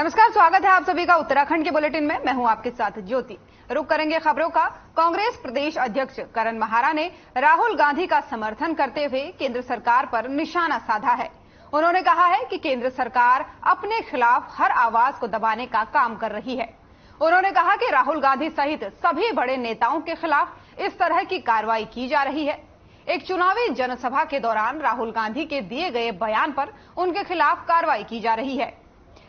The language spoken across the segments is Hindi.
नमस्कार, स्वागत है आप सभी का उत्तराखंड के बुलेटिन में। मैं हूं आपके साथ ज्योति। रुक करेंगे खबरों का। कांग्रेस प्रदेश अध्यक्ष करण महारा ने राहुल गांधी का समर्थन करते हुए केंद्र सरकार पर निशाना साधा है। उन्होंने कहा है कि केंद्र सरकार अपने खिलाफ हर आवाज को दबाने का काम कर रही है। उन्होंने कहा कि राहुल गांधी सहित सभी बड़े नेताओं के खिलाफ इस तरह की कार्रवाई की जा रही है। एक चुनावी जनसभा के दौरान राहुल गांधी के दिए गए बयान पर उनके खिलाफ कार्रवाई की जा रही है।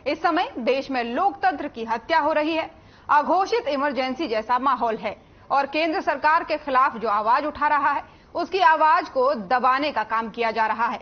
इस समय देश में लोकतंत्र की हत्या हो रही है, अघोषित इमरजेंसी जैसा माहौल है और केंद्र सरकार के खिलाफ जो आवाज उठा रहा है उसकी आवाज को दबाने का काम किया जा रहा है।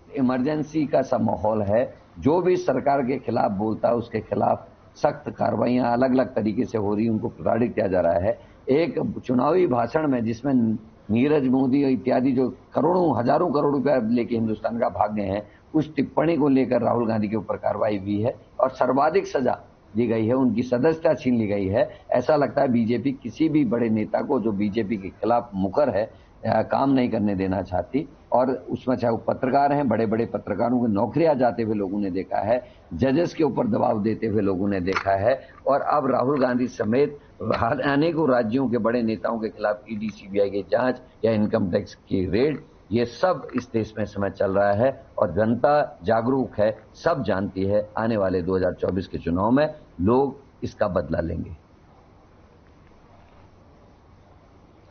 इमरजेंसी का सा माहौल है। जो भी सरकार के खिलाफ बोलता है उसके खिलाफ सख्त कार्रवाइयां अलग अलग तरीके से हो रही है, उनको प्रताड़ित किया जा रहा है। एक चुनावी भाषण में जिसमें नीरज मोदी इत्यादि जो करोड़ों हजारों करोड़ रुपया लेके हिंदुस्तान का भाग गए हैं, उस टिप्पणी को लेकर राहुल गांधी के ऊपर कार्रवाई हुई है और सर्वाधिक सजा दी गई है, उनकी सदस्यता छीन ली गई है। ऐसा लगता है बीजेपी किसी भी बड़े नेता को जो बीजेपी के खिलाफ मुकर है काम नहीं करने देना चाहती। और उसमें चाहे वो पत्रकार हैं, बड़े बड़े पत्रकारों को नौकरियां जाते हुए लोगों ने देखा है, जजेस के ऊपर दबाव देते हुए लोगों ने देखा है। और अब राहुल गांधी समेत अनेकों राज्यों के बड़े नेताओं के खिलाफ ईडी सीबीआई की जांच या इनकम टैक्स की रेड, ये सब इस देश में समय चल रहा है और जनता जागरूक है, सब जानती है आने वाले 2024 के चुनाव में लोग इसका बदला लेंगे।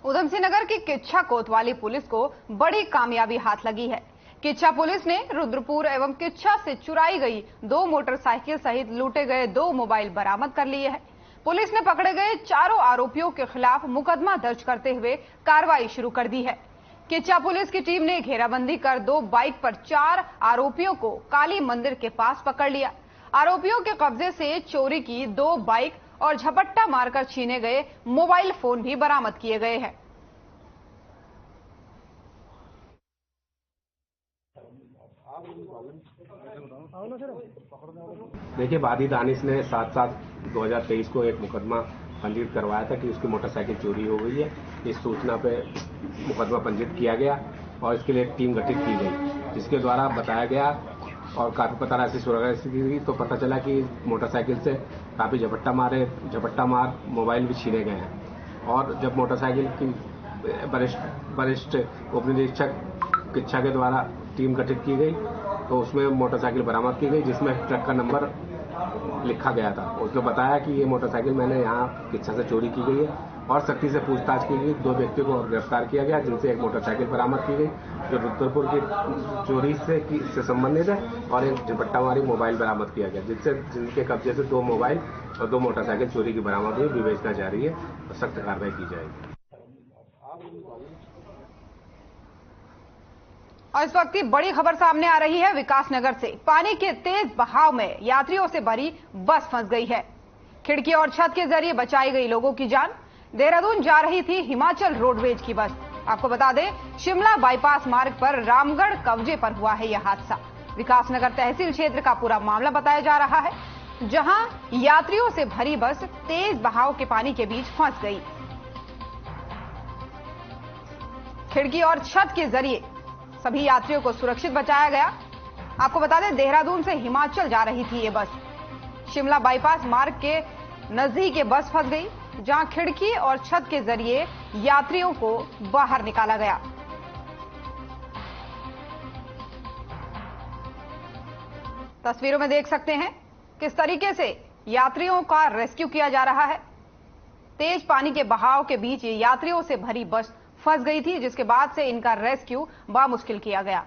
उधमसिंह नगर की किच्छा कोतवाली पुलिस को बड़ी कामयाबी हाथ लगी है। किच्छा पुलिस ने रुद्रपुर एवं किच्छा से चुराई गई 2 मोटरसाइकिल सहित लूटे गए 2 मोबाइल बरामद कर लिए हैं। पुलिस ने पकड़े गए चारों आरोपियों के खिलाफ मुकदमा दर्ज करते हुए कार्रवाई शुरू कर दी है। किच्छा पुलिस की टीम ने घेराबंदी कर 2 बाइक पर 4 आरोपियों को काली मंदिर के पास पकड़ लिया। आरोपियों के कब्जे से चोरी की 2 बाइक और झपट्टा मारकर छीने गए मोबाइल फोन भी बरामद किए गए हैं। देखिए, वादी दानिश ने 7/7/2023 को एक मुकदमा पंजीकृत करवाया था कि उसकी मोटरसाइकिल चोरी हो गई है। इस सूचना पे मुकदमा पंजीकृत किया गया और इसके लिए एक टीम गठित की गई, जिसके द्वारा बताया गया और काफी पता राशि सुरक्षा की गई तो पता चला कि मोटरसाइकिल से काफी झपट्टा मार मोबाइल भी छीने गए हैं। और जब मोटरसाइकिल की वरिष्ठ उप निरीक्षक किच्छा के द्वारा टीम गठित की गई तो उसमें मोटरसाइकिल बरामद की गई, जिसमें ट्रक का नंबर लिखा गया था। उसने बताया कि ये मोटरसाइकिल मैंने यहाँ किच्छा से चोरी की गई है और सख्ती से पूछताछ की गई। 2 व्यक्तियों को गिरफ्तार किया गया, जिनसे एक मोटरसाइकिल बरामद की गई जो रुद्रपुर की चोरी से संबंधित है और एक झपट्टा मारी मोबाइल बरामद किया गया, जिनके कब्जे से 2 मोबाइल और 2 मोटरसाइकिल चोरी की बरामद हुई। विवेचना जारी है और सख्त कार्रवाई की जाएगी। और इस वक्त की बड़ी खबर सामने आ रही है विकासनगर से। पानी के तेज बहाव में यात्रियों से भरी बस फंस गई है। खिड़की और छत के जरिए बचाई गई लोगों की जान। देहरादून जा रही थी हिमाचल रोडवेज की बस। आपको बता दें, शिमला बाईपास मार्ग पर रामगढ़ कवजे पर हुआ है यह हादसा। विकासनगर तहसील क्षेत्र का पूरा मामला बताया जा रहा है, जहां यात्रियों से भरी बस तेज बहाव के पानी के बीच फंस गई। खिड़की और छत के जरिए सभी यात्रियों को सुरक्षित बचाया गया। आपको बता दें, देहरादून से हिमाचल जा रही थी ये बस। शिमला बाईपास मार्ग के नजदीक ये बस फंस गई, जहां खिड़की और छत के जरिए यात्रियों को बाहर निकाला गया। तस्वीरों में देख सकते हैं किस तरीके से यात्रियों का रेस्क्यू किया जा रहा है। तेज पानी के बहाव के बीच ये यात्रियों से भरी बस फंस गई थी, जिसके बाद से इनका रेस्क्यू बामुश्किल किया गया।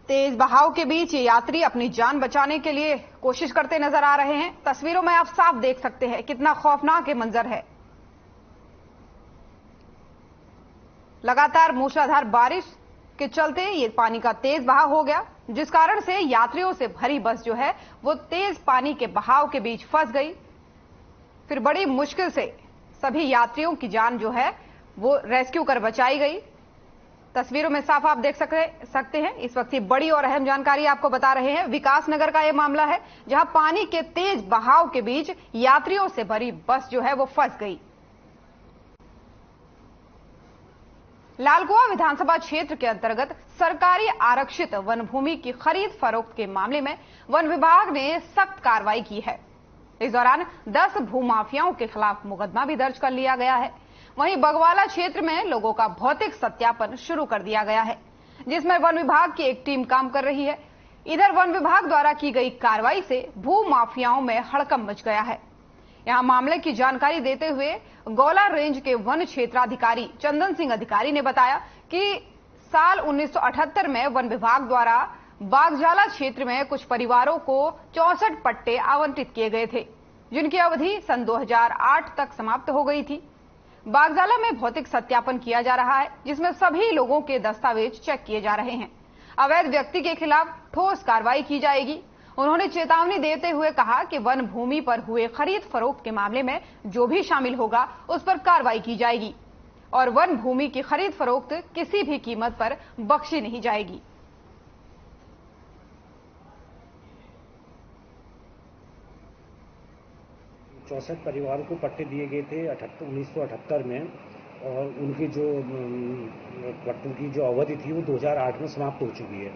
तेज बहाव के बीच ये यात्री अपनी जान बचाने के लिए कोशिश करते नजर आ रहे हैं। तस्वीरों में आप साफ देख सकते हैं कितना खौफनाक ये मंजर है। लगातार मूसलाधार बारिश के चलते ये पानी का तेज बहाव हो गया, जिस कारण से यात्रियों से भरी बस जो है वो तेज पानी के बहाव के बीच फंस गई। फिर बड़ी मुश्किल से सभी यात्रियों की जान जो है वो रेस्क्यू कर बचाई गई। तस्वीरों में साफ आप देख सकते हैं। इस वक्त की बड़ी और अहम जानकारी आपको बता रहे हैं। विकास नगर का यह मामला है, जहां पानी के तेज बहाव के बीच यात्रियों से भरी बस जो है वो फंस गई। लालकुआं विधानसभा क्षेत्र के अंतर्गत सरकारी आरक्षित वन भूमि की खरीद फरोख्त के मामले में वन विभाग ने सख्त कार्रवाई की है। इस दौरान 10 भूमाफियाओं के खिलाफ मुकदमा भी दर्ज कर लिया गया है। वहीं बगवाला क्षेत्र में लोगों का भौतिक सत्यापन शुरू कर दिया गया है, जिसमें वन विभाग की एक टीम काम कर रही है। इधर वन विभाग द्वारा की गई कार्रवाई से भू माफियाओं में हड़कंप मच गया है। यहां मामले की जानकारी देते हुए गौला रेंज के वन क्षेत्राधिकारी चंदन सिंह अधिकारी ने बताया कि साल 1978 में वन विभाग द्वारा बागजाला क्षेत्र में कुछ परिवारों को 64 पट्टे आवंटित किए गए थे, जिनकी अवधि सन 2008 तक समाप्त हो गई थी। बागजाला में भौतिक सत्यापन किया जा रहा है, जिसमें सभी लोगों के दस्तावेज चेक किए जा रहे हैं। अवैध व्यक्ति के खिलाफ ठोस कार्रवाई की जाएगी। उन्होंने चेतावनी देते हुए कहा कि वन भूमि पर हुए खरीद फरोख्त के मामले में जो भी शामिल होगा उस पर कार्रवाई की जाएगी और वन भूमि की खरीद फरोख्त किसी भी कीमत पर बख्शी नहीं जाएगी। चौसठ परिवारों को पट्टे दिए गए थे 1978 में, और उनकी जो पट्टों की जो अवधि थी वो 2008 में समाप्त हो चुकी है।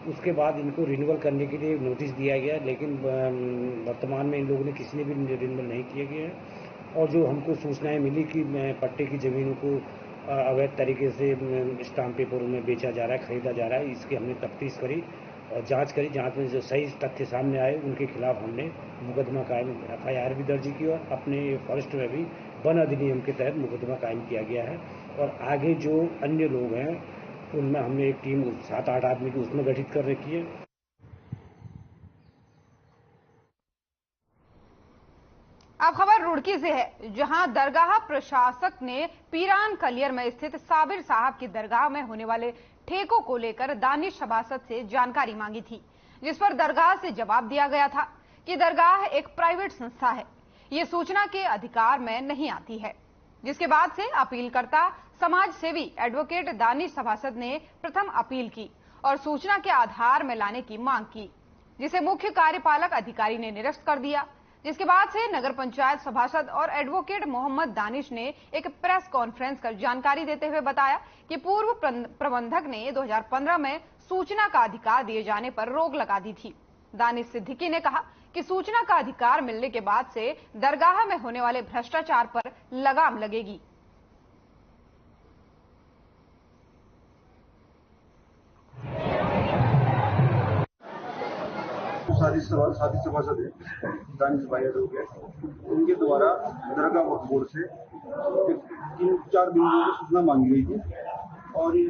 उसके बाद इनको रिन्यूअल करने के लिए नोटिस दिया गया, लेकिन वर्तमान में इन लोगों ने किसी ने भी रिन्यूअल नहीं किया गया है। और जो हमको सूचनाएं मिली कि पट्टे की ज़मीनों को अवैध तरीके से स्टाम्प पेपरों में बेचा जा रहा है, खरीदा जा रहा है, इसकी हमने तफ्तीश करी और जांच करी। जांच में जो सही तथ्य सामने आए उनके खिलाफ हमने मुकदमा कायम FIR भी दर्ज की और अपने फॉरेस्ट में भी वन अधिनियम के तहत मुकदमा कायम किया गया है। और आगे जो अन्य लोग हैं उनमें हमने एक टीम 7-8 आदमी की उसमें गठित कर रखी है। अब खबर रुड़की से है, जहां दरगाह प्रशासक ने पीरान कलियर में स्थित साबिर साहब की दरगाह में होने वाले ठेकों को लेकर दानिश सभासद से जानकारी मांगी थी, जिस पर दरगाह से जवाब दिया गया था कि दरगाह एक प्राइवेट संस्था है, ये सूचना के अधिकार में नहीं आती है। जिसके बाद से अपीलकर्ता समाज सेवी एडवोकेट दानिश सभासद ने प्रथम अपील की और सूचना के आधार में लाने की मांग की, जिसे मुख्य कार्यपालक अधिकारी ने निरस्त कर दिया। जिसके बाद से नगर पंचायत सभासद और एडवोकेट मोहम्मद दानिश ने एक प्रेस कॉन्फ्रेंस कर जानकारी देते हुए बताया कि पूर्व प्रबंधक ने 2015 में सूचना का अधिकार दिए जाने पर रोक लगा दी थी। दानिश सिद्दीकी ने कहा कि सूचना का अधिकार मिलने के बाद से दरगाह में होने वाले भ्रष्टाचार पर लगाम लगेगी। साथी सभासद है दानिश भाई एडवोकेट, उनके द्वारा दरगाह वक्फ बोर्ड से 3-4 दिन की सूचना मांगी गई थी और ये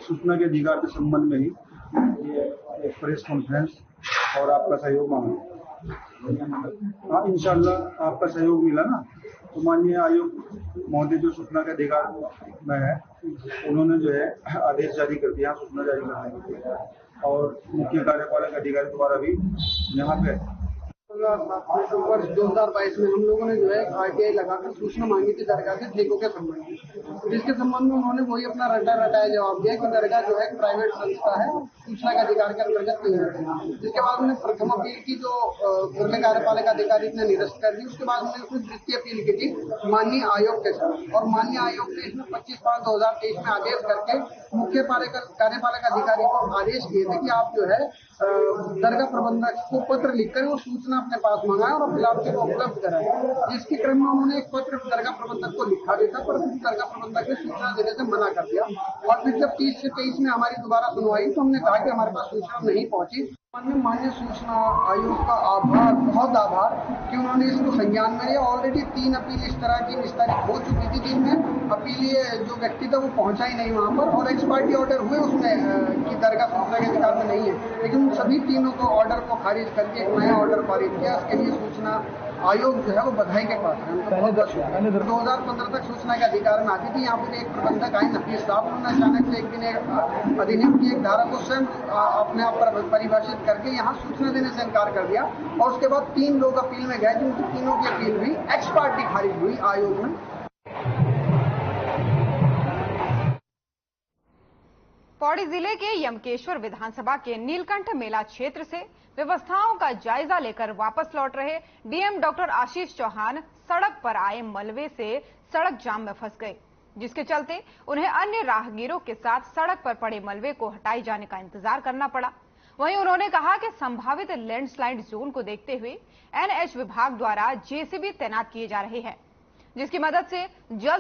सूचना के अधिकार के संबंध में ही ये एक प्रेस कॉन्फ्रेंस और आपका सहयोग मांगा। हाँ, इंशाल्लाह आपका सहयोग मिला ना, तो माननीय आयोग महोदय जो सूचना के अधिकार में है उन्होंने जो है आदेश जारी कर दिया सूचना जारी करने के लिए, और मुख्य कार्यपालक अधिकारी द्वारा भी यहाँ पे वर्ष 2022 में हम लोगों ने जो है RTI लगाकर सूचना मांगी थी दरगाह से ठेकों के संबंध में, जिसके संबंध में उन्होंने वही अपना रटाया जवाब दिया कि दरगाह जो है प्राइवेट संस्था है, सूचना के अधिकार के अंतर्गत नहीं है। जिसके बाद उन्होंने प्रथम अपील की जो मुख्य कार्यपालक अधिकारी ने निरस्त कर दी। उसके बाद उन्होंने उसमें द्वितीय अपील की थी माननीय आयोग के साथ, और माननीय आयोग ने इसमें 25/5/2023 में आदेश करके मुख्य कार्यपालक अधिकारी को आदेश दिए थे कि आप जो है दरगाह प्रबंधक को पत्र लिखकर वो सूचना अपने पास मंगाए और फिलहाल को उपलब्ध कराए। जिसके क्रम में उन्होंने एक पत्र दरगाह प्रबंधक को लिखा भी था, पर दरगाह प्रबंधक ने सूचना देने से मना कर दिया। और फिर जब 30 से 23 में हमारी दोबारा सुनवाई तो हमने कहा कि हमारे पास सूचना नहीं पहुंची। माननीय सूचना आयोग का आभार, बहुत आभार कि उन्होंने इसको संज्ञान में लिया। ऑलरेडी 3 अपील इस तरह की निस्तारित हो चुकी थी, जिनमें अपील ये जो व्यक्ति था वो पहुंचा ही नहीं वहां पर, और एक्सपार्टी ऑर्डर हुए उसमें कि दरगाह सूचना के अधिकार में नहीं है, लेकिन सभी तीनों को ऑर्डर को खारिज करके एक नया ऑर्डर पारित किया। इसके लिए सूचना आयोग जो है वो बधाई के पास है। 2015 तक सूचना के अधिकार में आती थी। यहाँ पर एक प्रबंधक आए नफीस साहब, उन्होंने अचानक से एक दिन अधिनियम की एक धारा को स्वयं अपने आप पर परिभाषित करके यहाँ सूचना देने से इनकार कर दिया, और उसके बाद 3 लोग अपील में गए, जिनकी तीनों की अपील भी एक्स पार्टी खारिज हुई आयोग में। पौड़ी जिले के यमकेश्वर विधानसभा के नीलकंठ मेला क्षेत्र से व्यवस्थाओं का जायजा लेकर वापस लौट रहे डीएम डॉक्टर आशीष चौहान सड़क पर आए मलबे से सड़क जाम में फंस गए, जिसके चलते उन्हें अन्य राहगीरों के साथ सड़क पर पड़े मलबे को हटाए जाने का इंतजार करना पड़ा। वहीं उन्होंने कहा कि संभावित लैंडस्लाइड जोन को देखते हुए एनएच विभाग द्वारा जेसीबी तैनात किए जा रहे हैं, जिसकी मदद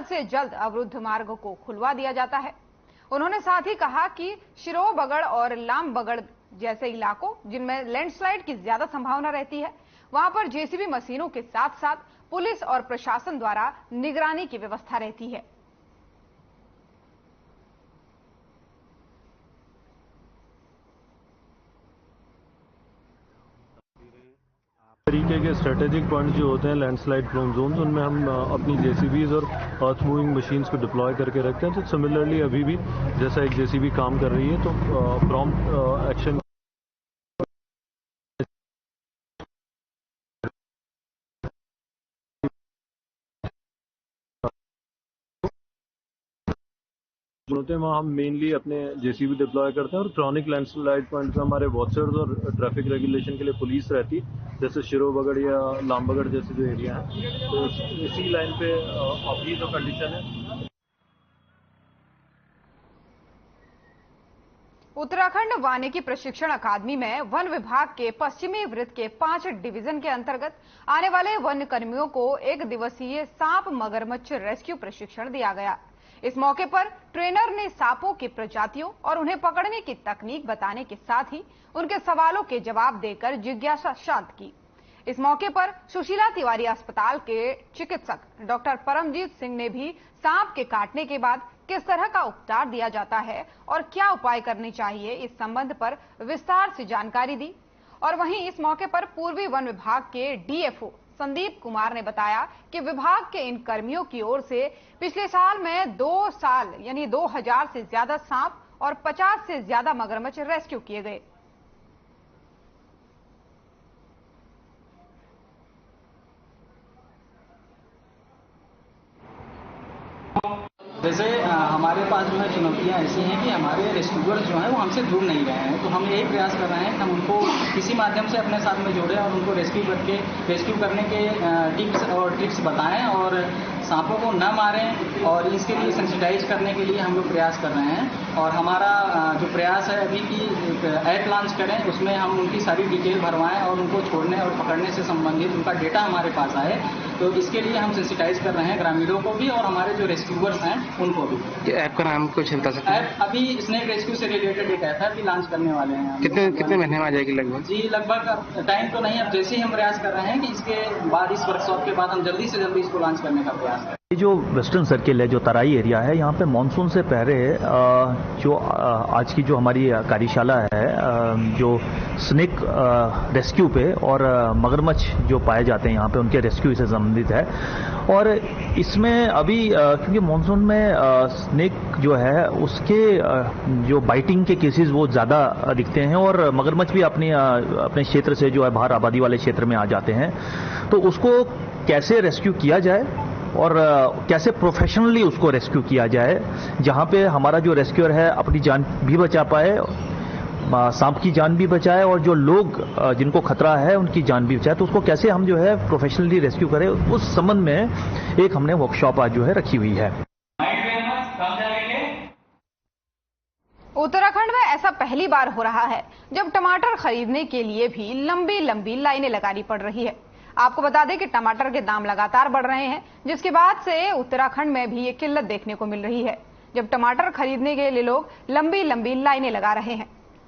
से जल्द अवरुद्ध मार्ग को खुलवा दिया जाता है। उन्होंने साथ ही कहा कि शिरोबगड़ और लामबगड़ जैसे इलाकों जिनमें लैंडस्लाइड की ज्यादा संभावना रहती है, वहां पर जेसीबी मशीनों के साथ साथ पुलिस और प्रशासन द्वारा निगरानी की व्यवस्था रहती है। तरीके के स्ट्रेटेजिक पॉइंट जो होते हैं लैंडस्लाइड प्रोन जोन, उनमें हम अपनी जेसीबीज और अर्थ मूविंग मशीन्स को डिप्लॉय करके रखते हैं। तो सिमिलरली अभी भी जैसा एक जेसीबी काम कर रही है तो प्रॉम्प्ट एक्शन होते हैं, वहाँ हम मेनली अपने जेसीबी डिप्लॉय करते हैं और क्रॉनिक लैंडस्लाइड पॉइंट पे हमारे वॉचर्स और ट्रैफिक रेगुलेशन के लिए पुलिस रहती है, जैसे शिरोबगड़ या लामबगड़ जैसे जो एरिया है। तो इसी लाइन पे अभी जो कंडीशन है। उत्तराखंड वानिकी प्रशिक्षण अकादमी में वन विभाग के पश्चिमी वृत्त के 5 डिवीजन के अंतर्गत आने वाले वन कर्मियों को 1 दिवसीय सांप मगरमच्छ रेस्क्यू प्रशिक्षण दिया गया। इस मौके पर ट्रेनर ने सांपों की प्रजातियों और उन्हें पकड़ने की तकनीक बताने के साथ ही उनके सवालों के जवाब देकर जिज्ञासा शांत की। इस मौके पर सुशीला तिवारी अस्पताल के चिकित्सक डॉक्टर परमजीत सिंह ने भी सांप के काटने के बाद किस तरह का उपचार दिया जाता है और क्या उपाय करने चाहिए, इस संबंध पर विस्तार से जानकारी दी। और वहीं इस मौके पर पूर्वी वन विभाग के डीएफओ संदीप कुमार ने बताया कि विभाग के इन कर्मियों की ओर से पिछले साल में 2 साल यानी 2000 से ज्यादा सांप और 50 से ज्यादा मगरमच्छ रेस्क्यू किए गए। जैसे हमारे पास जो है चुनौतियां ऐसी हैं कि हमारे रेस्क्यूअर्स जो हैं वो हमसे जुड़ नहीं रहे हैं। तो हम यही प्रयास कर रहे हैं कि हम उनको किसी माध्यम से अपने साथ में जोड़ें और उनको रेस्क्यू करने के टिप्स और ट्रिक्स बताएं और सांपों को न मारें, और इसके लिए सेंसिटाइज करने के लिए हम लोग प्रयास कर रहे हैं। और हमारा जो प्रयास है अभी की एक ऐप लॉन्च करें, उसमें हम उनकी सारी डिटेल भरवाएं और उनको छोड़ने और पकड़ने से संबंधित उनका डेटा हमारे पास आए। तो इसके लिए हम सेंसिटाइज कर रहे हैं ग्रामीणों को भी और हमारे जो रेस्क्यूअर्स हैं उनको भी। ऐप का नाम कुछ बता सकते हैं? ऐप अभी स्नेक रेस्क्यू से रिलेटेड एक ऐप है, अभी लॉन्च करने वाले हैं। कितने महीने में आ जाएगी लगभग? जी लगभग टाइम तो नहीं, अब जैसे ही हम प्रयास कर रहे हैं कि इसके बाद इस वर्कशॉप के बाद हम जल्दी से जल्दी इसको लॉन्च करने का प्रयास करें। ये जो वेस्टर्न सर्किल है, जो तराई एरिया है, यहाँ पे मानसून से पहले जो आज की जो हमारी कार्यशाला है जो स्नेक रेस्क्यू पे और मगरमच्छ जो पाए जाते हैं यहाँ पे उनके रेस्क्यू से संबंधित है। और इसमें अभी क्योंकि मानसून में स्नेक जो है उसके जो बाइटिंग के केसेस वो ज़्यादा दिखते हैं और मगरमच्छ भी अपने क्षेत्र से जो है बाहर आबादी वाले क्षेत्र में आ जाते हैं। तो उसको कैसे रेस्क्यू किया जाए और कैसे प्रोफेशनली उसको रेस्क्यू किया जाए, जहां पे हमारा जो रेस्क्यूअर है अपनी जान भी बचा पाए, सांप की जान भी बचाए और जो लोग जिनको खतरा है उनकी जान भी बचाए, तो उसको कैसे हम जो है प्रोफेशनली रेस्क्यू करें, उस संबंध में एक हमने वर्कशॉप आज जो है रखी हुई है। उत्तराखंड में ऐसा पहली बार हो रहा है जब टमाटर खरीदने के लिए भी लंबी लंबी लाइनें लगानी पड़ रही है। आपको बता दें कि टमाटर के दाम लगातार बढ़ रहे हैं, जिसके बाद से उत्तराखंड में भी ये किल्लत देखने को मिल रही है, जब टमाटर खरीदने के लिए लोग लंबी लंबी लाइनें लगा रहे हैं।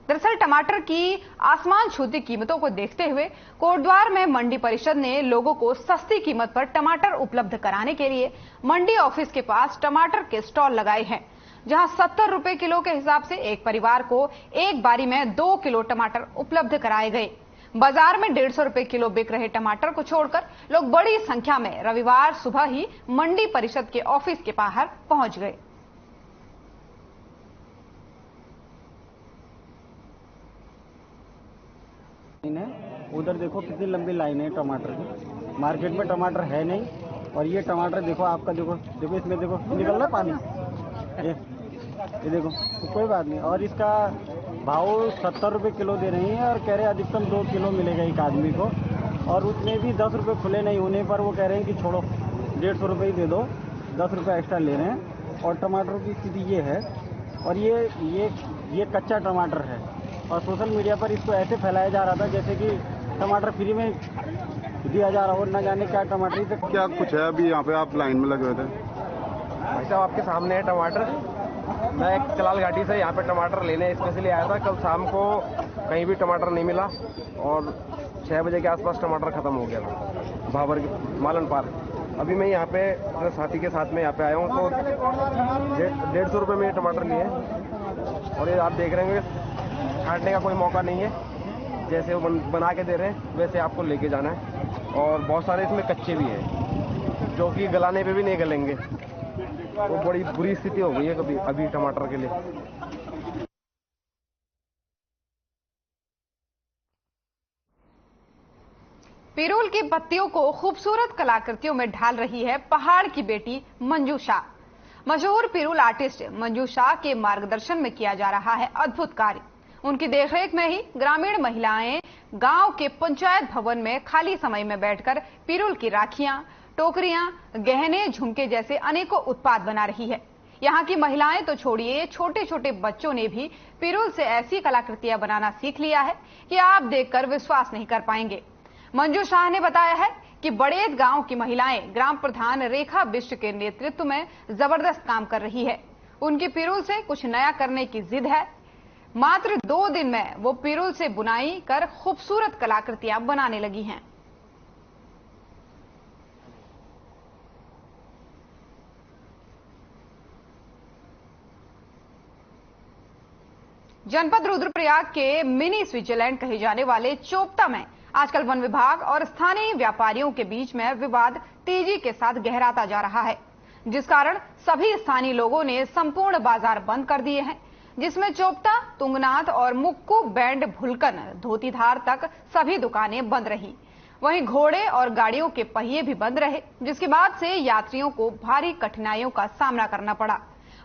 दरअसल टमाटर की आसमान छूती कीमतों को देखते हुए कोटद्वार में मंडी परिषद ने लोगों को सस्ती कीमत पर टमाटर उपलब्ध कराने के लिए मंडी ऑफिस के पास टमाटर के स्टॉल लगाए हैं, जहां 70 रुपए किलो के हिसाब से एक परिवार को एक बारी में 2 किलो टमाटर उपलब्ध कराए गए। बाजार में 150 रुपए किलो बिक रहे टमाटर को छोड़कर लोग बड़ी संख्या में रविवार सुबह ही मंडी परिषद के ऑफिस के बाहर पहुंच गए। उधर देखो कितनी लंबी लाइन है टमाटर की। मार्केट में टमाटर है नहीं और ये टमाटर देखो आपका, देखो इसमें देखो निकल रहा है पानी। ये देखो, तो कोई बात नहीं। और इसका भाव 70 रुपये किलो दे रही हैं और कह रहे हैं अधिकतम 2 किलो मिलेगा एक आदमी को, और उसमें भी 10 रुपये खुले नहीं होने पर वो कह रहे हैं कि छोड़ो 150 रुपये ही दे दो, 10 रुपये एक्स्ट्रा ले रहे हैं। और टमाटर की स्थिति ये है, और ये कच्चा टमाटर है, और सोशल मीडिया पर इसको ऐसे फैलाया जा रहा था जैसे कि टमाटर फ्री में दिया जा रहा हो, न जाने क्या टमाटर। तो क्या कुछ है अभी यहाँ पे आप लाइन में लगे हुए थे? भाई साहब आपके सामने है टमाटर। मैं कलाल घाटी से यहाँ पे टमाटर लेने स्पेशली आया था। कल शाम को कहीं भी टमाटर नहीं मिला और 6 बजे के आसपास टमाटर खत्म हो गया था भाबर मालन पार। अभी मैं यहाँ पे अपने साथी के साथ में यहाँ पे आया हूँ, तो 150 रुपये में टमाटर लिए और ये आप देख रहे हैं काटने का कोई मौका नहीं है। जैसे वो बना के दे रहे हैं वैसे आपको लेके जाना है। और बहुत सारे इसमें कच्चे भी हैं जो कि गलाने पे भी नहीं गलेंगे। वो बड़ी बुरी स्थिति हो गई है अभी टमाटर के लिए। पिरूल की पत्तियों को खूबसूरत कलाकृतियों में ढाल रही है पहाड़ की बेटी मंजू शाह। मशहूर पिरूल आर्टिस्ट मंजू शाह के मार्गदर्शन में किया जा रहा है अद्भुत कार्य। उनकी देखरेख में ही ग्रामीण महिलाएं गांव के पंचायत भवन में खाली समय में बैठकर पिरूल की राखियां, टोकरियां, गहने, झुमके जैसे अनेकों उत्पाद बना रही है। यहाँ की महिलाएं तो छोड़िए, छोटे छोटे बच्चों ने भी पिरूल से ऐसी कलाकृतियां बनाना सीख लिया है कि आप देखकर विश्वास नहीं कर पाएंगे। मंजू शाह ने बताया है कि बड़ेत गांव की महिलाएं ग्राम प्रधान रेखा बिष्ट के नेतृत्व में जबरदस्त काम कर रही है। उनकी पिरूल से कुछ नया करने की जिद है। मात्र 2 दिन में वो पिरूल से बुनाई कर खूबसूरत कलाकृतियां बनाने लगी हैं। जनपद रुद्रप्रयाग के मिनी स्विट्जरलैंड कहे जाने वाले चोपता में आजकल वन विभाग और स्थानीय व्यापारियों के बीच में विवाद तेजी के साथ गहराता जा रहा है, जिस कारण सभी स्थानीय लोगों ने संपूर्ण बाजार बंद कर दिए हैं, जिसमें चोपता, तुंगनाथ और मुक्कू, बैंड, भुलकन, धोतीधार तक सभी दुकानें बंद रही। वहीं घोड़े और गाड़ियों के पहिए भी बंद रहे, जिसके बाद से यात्रियों को भारी कठिनाइयों का सामना करना पड़ा।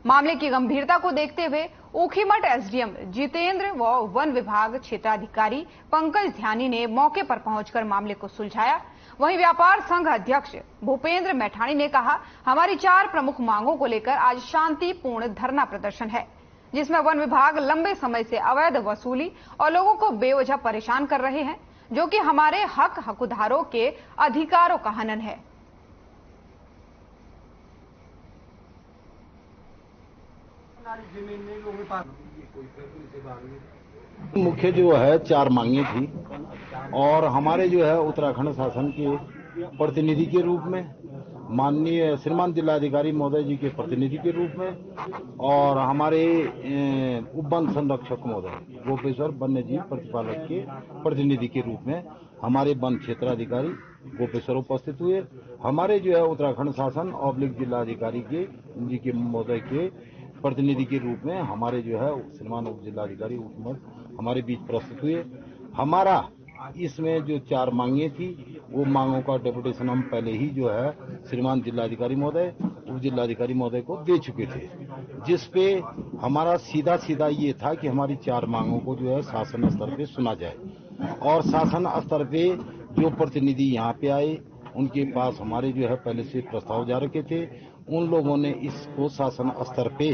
मामले की गंभीरता को देखते हुए ऊखीमठ एसडीएम जितेंद्र व वन विभाग क्षेत्राधिकारी पंकज ध्यानी ने मौके पर पहुंचकर मामले को सुलझाया। वहीं व्यापार संघ अध्यक्ष भूपेंद्र मैठाणी ने कहा, हमारी 4 प्रमुख मांगों को लेकर आज शांतिपूर्ण धरना प्रदर्शन है, जिसमें वन विभाग लंबे समय से अवैध वसूली और लोगों को बेवजह परेशान कर रहे हैं, जो कि हमारे हकदारों के अधिकारों का हनन है। मुख्य जो है 4 मांगे थी और हमारे जो है उत्तराखंड शासन के प्रतिनिधि के रूप में, माननीय श्रीमान जिलाधिकारी महोदय जी के प्रतिनिधि के रूप में और हमारे उप वन संरक्षक महोदय गोपेश्वर वन्य जीव प्रतिपालक के प्रतिनिधि के रूप में हमारे वन क्षेत्राधिकारी गोपेश्वर उपस्थित हुए। हमारे जो है उत्तराखंड शासन ऑब्लिक जिलाधिकारी के जी के महोदय के प्रतिनिधि के रूप में हमारे जो है श्रीमान उप जिलाधिकारी हमारे बीच प्रस्तुत हुए। हमारा इसमें जो 4 मांगे थी वो मांगों का डेपुटेशन हम पहले ही जो है श्रीमान जिलाधिकारी महोदय, उप जिलाधिकारी महोदय को दे चुके थे, जिसपे हमारा सीधा ये था कि हमारी 4 मांगों को जो है शासन स्तर पे सुना जाए और शासन स्तर पे जो प्रतिनिधि यहाँ पे आए उनके पास हमारे जो है पहले से प्रस्ताव जा रखे थे। उन लोगों ने इसको शासन स्तर पे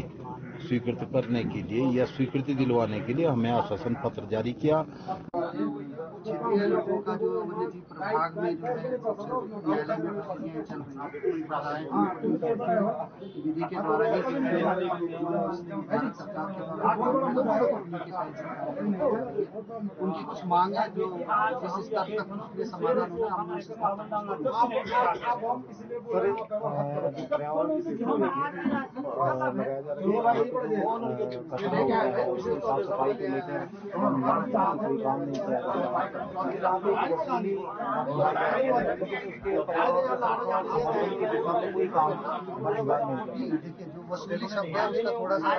स्वीकृत करने के लिए या स्वीकृति दिलवाने के लिए हमें आश्वासन पत्र जारी किया। क्षेत्रीय लोगों का जो वन्यजीव प्रभाग में जो है न्यायालय में प्रक्रियाएं चल रही है, विधि के द्वारा ही भारत सरकार के द्वारा उनकी कुछ मांग है जो जिस स्तर तक उसके समाधान होगा हम उस देखिए जो वसूली शब्द है उसका थोड़ा सा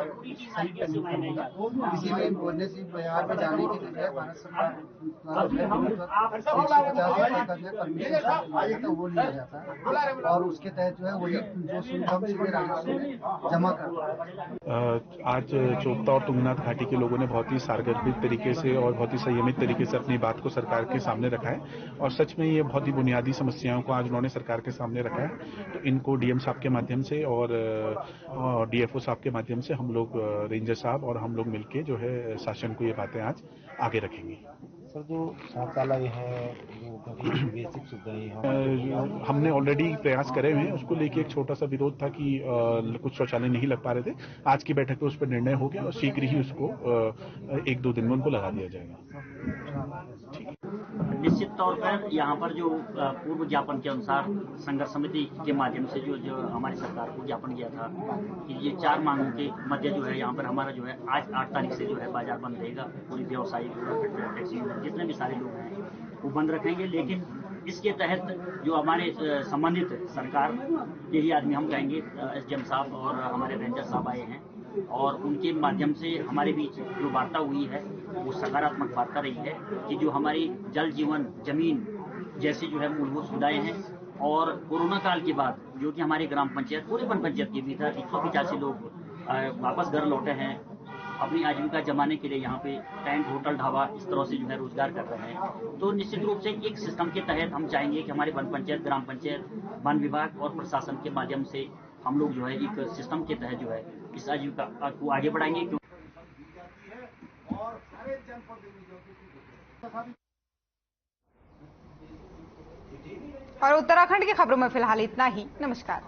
सही प्रयोग करेगा, इसीलिए बोलने से बाजार में जाने के लिए भारत सरकार 150 का जो परमिशन वो लिया जाता है और उसके तहत जो है वही जो सुविधा सीधे राजस्व में जमा करता है। आज चोपता और तुंगनाथ घाटी के लोगों ने बहुत ही सार्वजनिक तरीके से और बहुत ही संयमित तरीके से अपनी बात को सरकार के सामने रखा है और सच में ये बहुत ही बुनियादी समस्याओं को आज उन्होंने सरकार के सामने रखा है। तो इनको डीएम साहब के माध्यम से और डीएफओ साहब के माध्यम से हम लोग रेंजर साहब और हम लोग मिलके जो है शासन को ये बातें आज आगे रखेंगे। सर जो शौचालय है जो बेसिक सुविधाएं हमने ऑलरेडी प्रयास करे हुए हैं, उसको लेके एक छोटा सा विरोध था कि कुछ शौचालय नहीं लग पा रहे थे। आज की बैठक में उस पर निर्णय हो गया और शीघ्र ही उसको 1-2 दिन में उनको लगा दिया जाएगा। निश्चित तौर पर यहाँ पर जो पूर्व ज्ञापन के अनुसार संघर्ष समिति के माध्यम से जो हमारी सरकार को ज्ञापन किया था कि ये 4 मांगों के मध्य जो है यहाँ पर हमारा जो है आज 8 तारीख से जो है बाजार बंद रहेगा। पूरी व्यावसायिक टैक्सी जितने भी सारे लोग हैं वो बंद रखेंगे, लेकिन इसके तहत जो हमारे संबंधित सरकार के ही आदमी हम कहेंगे एसडीएम साहब और हमारे रेंजर साहब आए हैं और उनके माध्यम से हमारे बीच जो वार्ता हुई है वो सकारात्मक वार्ता रही है कि जो हमारी जल जीवन जमीन जैसी जो है मूलभूत सुविधाएं हैं और कोरोना काल के बाद जो कि हमारी ग्राम पंचायत पूरे वन पंचायत के भी था 185 लोग वापस घर लौटे हैं, अपनी आजीविका जमाने के लिए यहाँ पे टेंट होटल ढाबा इस तरह से जो है रोजगार कर रहे हैं। तो निश्चित रूप से एक सिस्टम के तहत हम चाहेंगे कि हमारे वन पंचायत ग्राम पंचायत वन विभाग और प्रशासन के माध्यम से हम लोग जो है एक सिस्टम के तहत जो है इस आजीविका को आगे बढ़ाएंगे। और उत्तराखंड की खबरों में फिलहाल इतना ही। नमस्कार।